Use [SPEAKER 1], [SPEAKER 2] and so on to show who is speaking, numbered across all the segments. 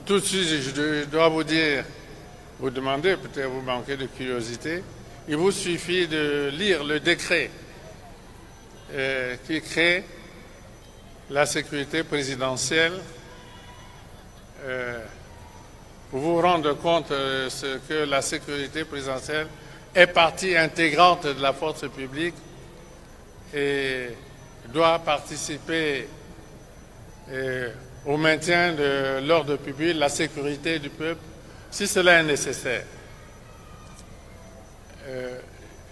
[SPEAKER 1] tout de suite, je dois vous dire, vous demander, peut-être vous manquez de curiosité, il vous suffit de lire le décret qui crée la sécurité présidentielle pour vous rendre compte que la sécurité présidentielle est partie intégrante de la force publique et doit participer au maintien de l'ordre public, la sécurité du peuple, si cela est nécessaire.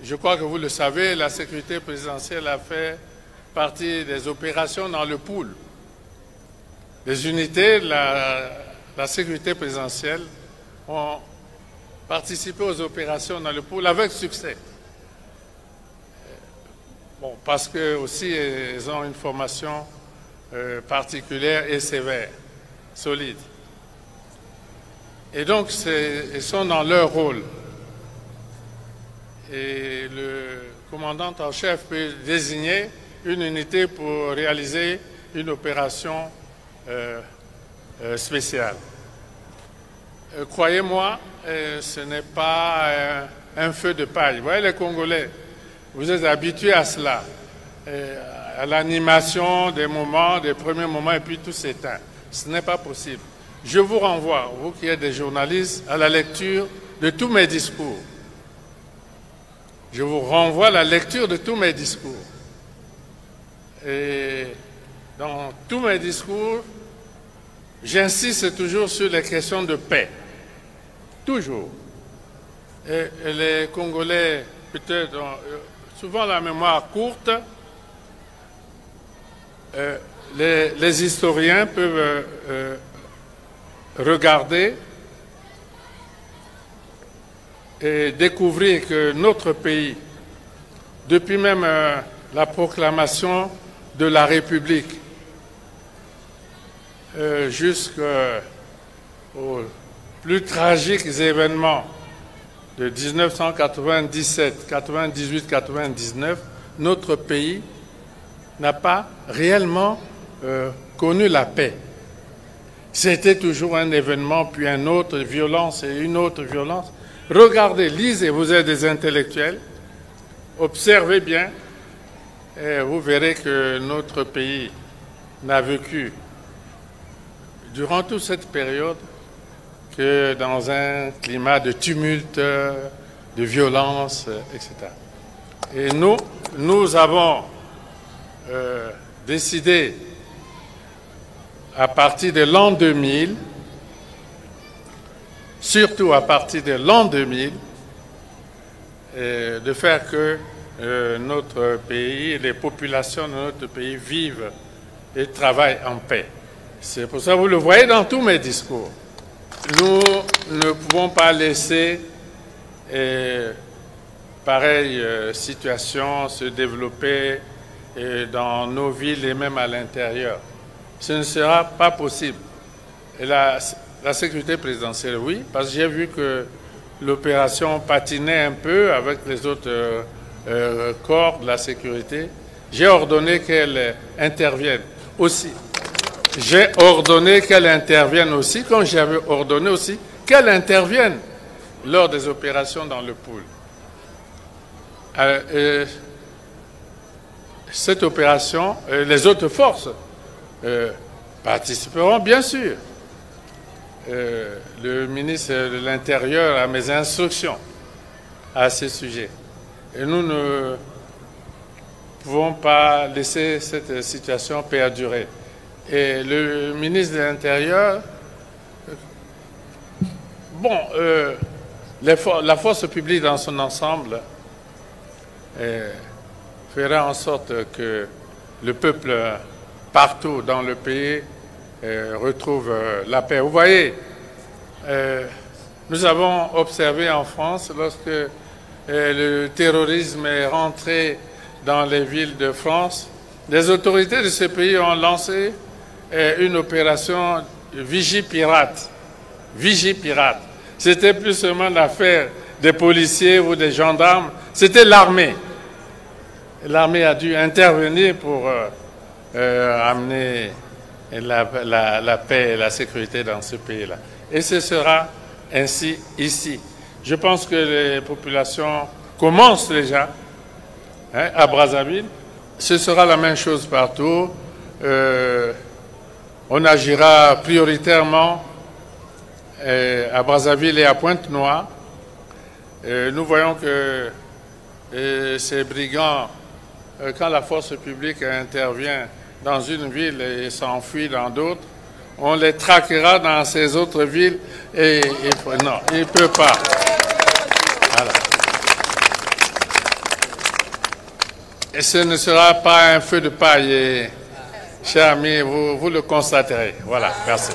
[SPEAKER 1] Je crois que vous le savez, la sécurité présidentielle a fait partie des opérations dans le pool. Les unités de la sécurité présidentielle ont participé aux opérations dans le pool avec succès. Bon, parce que aussi ils ont une formation particulière et sévère, solide. Et donc ils sont dans leur rôle. Et le commandant en chef peut désigner une unité pour réaliser une opération spéciale. Croyez-moi, ce n'est pas un feu de paille. Vous voyez les Congolais, vous êtes habitués à cela, à l'animation des moments, des premiers moments, et puis tout s'éteint. Ce n'est pas possible. Je vous renvoie, vous qui êtes des journalistes, à la lecture de tous mes discours. Je vous renvoie à la lecture de tous mes discours. Et dans tous mes discours, j'insiste toujours sur les questions de paix. Toujours. Et les Congolais, peut-être, ont souvent la mémoire courte. Les historiens peuvent regarder et découvrir que notre pays, depuis même la proclamation de la République, jusqu'aux plus tragiques événements de 1997, 98, 99, notre pays n'a pas réellement connu la paix. C'était toujours un événement, puis un autre, violence et une autre violence. Regardez, lisez, vous êtes des intellectuels, observez bien, et vous verrez que notre pays n'a vécu durant toute cette période que dans un climat de tumulte, de violence, etc. Et nous avons décidé, à partir de l'an 2000, surtout à partir de l'an 2000, de faire que notre pays, les populations de notre pays vivent et travaillent en paix. C'est pour ça que vous le voyez dans tous mes discours. Nous ne pouvons pas laisser pareille situation se développer dans nos villes et même à l'intérieur. Ce ne sera pas possible. Et la sécurité présidentielle, oui, parce que j'ai vu que l'opération patinait un peu avec les autres corps de la sécurité. J'ai ordonné qu'elle intervienne aussi. J'ai ordonné qu'elle intervienne aussi, comme j'avais ordonné aussi qu'elle intervienne lors des opérations dans le pool. Cette opération, les autres forces participeront bien sûr. Le ministre de l'Intérieur a mes instructions à ce sujet. Et nous ne pouvons pas laisser cette situation perdurer. Et le ministre de l'Intérieur, bon, la force publique dans son ensemble fera en sorte que le peuple partout dans le pays retrouve la paix. Vous voyez, nous avons observé en France, lorsque le terrorisme est rentré dans les villes de France, les autorités de ce pays ont lancé une opération Vigipirate. Vigipirate. C'était plus seulement l'affaire des policiers ou des gendarmes, c'était l'armée. L'armée a dû intervenir pour amener la paix et la sécurité dans ce pays-là. Et ce sera ainsi ici. Je pense que les populations commencent déjà à Brazzaville. Ce sera la même chose partout. On agira prioritairement à Brazzaville et à Pointe-Noire. Nous voyons que ces brigands, quand la force publique intervient dans une ville et s'enfuit dans d'autres, on les traquera dans ces autres villes et non, ils ne peuvent pas. Voilà. Et ce ne sera pas un feu de paille, chers amis, vous le constaterez. Voilà, merci.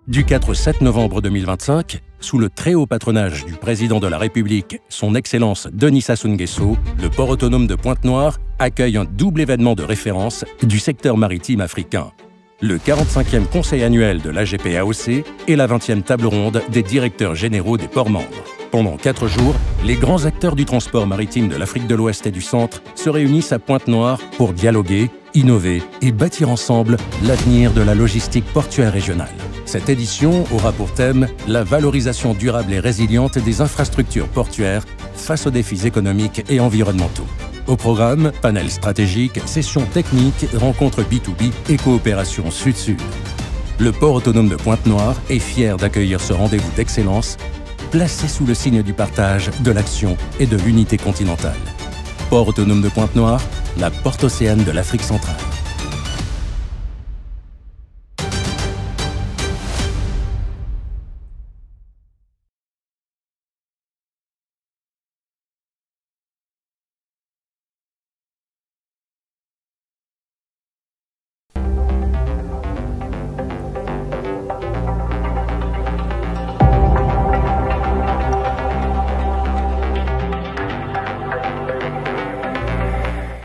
[SPEAKER 2] Du 4 au 7 novembre 2025, sous le très haut patronage du président de la République, son Excellence Denis Sassou Nguesso, le port autonome de Pointe-Noire accueille un double événement de référence du secteur maritime africain. Le 45e conseil annuel de l'AGP-AOC et la 20e table ronde des directeurs généraux des ports membres. Pendant 4 jours, les grands acteurs du transport maritime de l'Afrique de l'Ouest et du Centre se réunissent à Pointe-Noire pour dialoguer, innover et bâtir ensemble l'avenir de la logistique portuaire régionale. Cette édition aura pour thème la valorisation durable et résiliente des infrastructures portuaires face aux défis économiques et environnementaux. Au programme, panel stratégique, sessions techniques, rencontres B2B et coopération Sud-Sud. Le port autonome de Pointe-Noire est fier d'accueillir ce rendez-vous d'excellence, placé sous le signe du partage, de l'action et de l'unité continentale. Port autonome de Pointe-Noire, la porte océane de l'Afrique centrale.